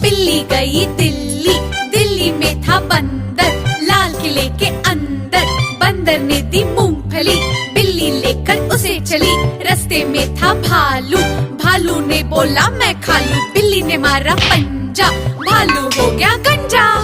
बिल्ली गई दिल्ली, दिल्ली में था बंदर, लाल किले के अंदर। बंदर ने दी मूंगफली, बिल्ली लेकर उसे चली। रास्ते में था भालू, भालू ने बोला मैं खा लूं। बिल्ली ने मारा पंजा, भालू हो गया गंजा।